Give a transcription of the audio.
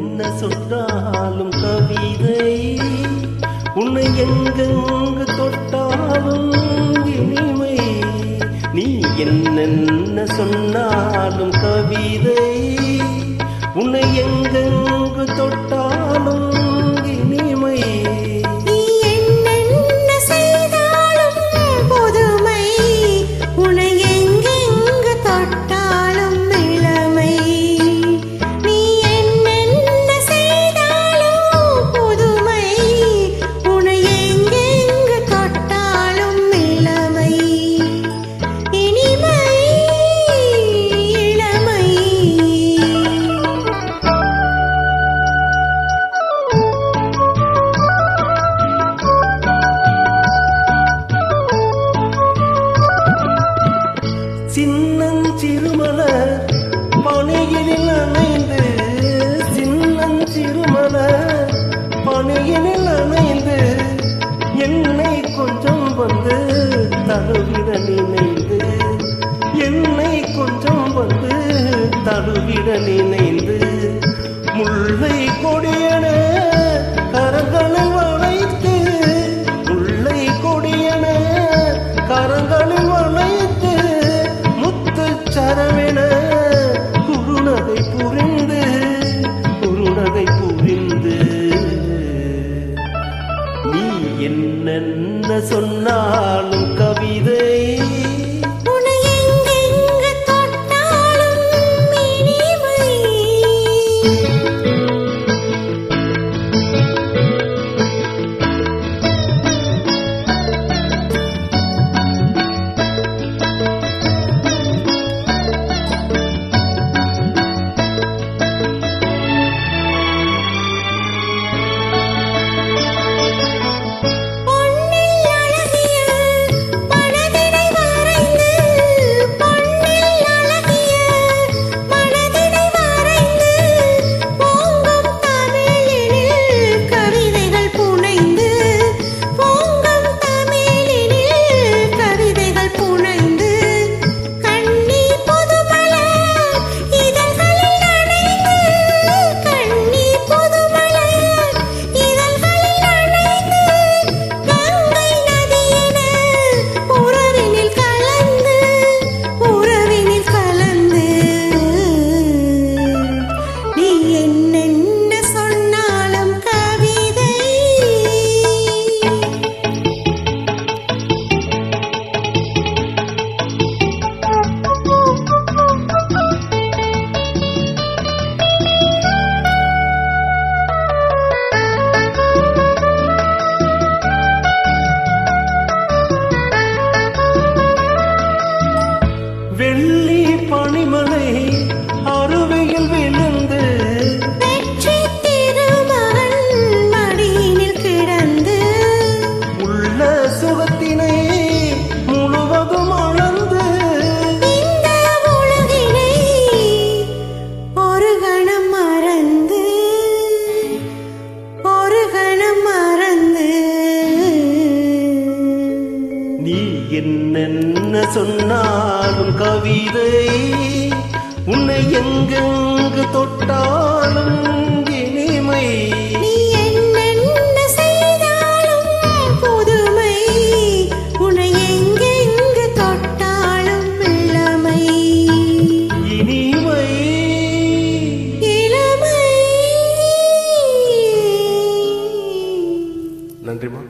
என்ன சொன்னாலும் கவிதை, உன்னை எங்கெங்கு தொட்டாலும் இனிமை. நீ என்னென்ன சொன்னாலும் கவிதை, உன்னை எங்கெங்கு தொட்டாலும் இனிமை. சின்னஞ்சிறுமலர் பணியினில் அணைந்து, சின்னஞ்சிறுமலர் பணியினில் அணைந்து, என்னை கொஞ்சம் வந்து தழுவிட நினைந்து, என்னை கொஞ்சம் வந்து தழுவிட நினைந்து, முல்லை கொடியன கரங்களில் வளைத்து, முல்லை கொடியன கரங்களில் வளைத்து, சரவென குருநகை புரிந்து, குருநகை புரிந்து. நீ என்னென்ன சொன்னாலும் கவிதை, வெள்ளி பனிமலை அருவியில் விழுந்து, வெற்றி திருமகன் மடியினில் கிடந்து, உள்ள சுகத்தினை முழுவதும் அளந்து, இந்த உலகினை ஒரு கணம் மறந்து, ஒரு கணம் மறந்து. நீ என்னென்ன சொன்னாலும் கவிதை, உன்னை எங்கெங்கு தொட்டாலும் இனிமை. நீ என்னென்ன செய்தாலும் புதுமை, உன்னை எங்கெங்கு தொட்டாலும் இளமை. இனிமை, இளமை. நன்றிமா.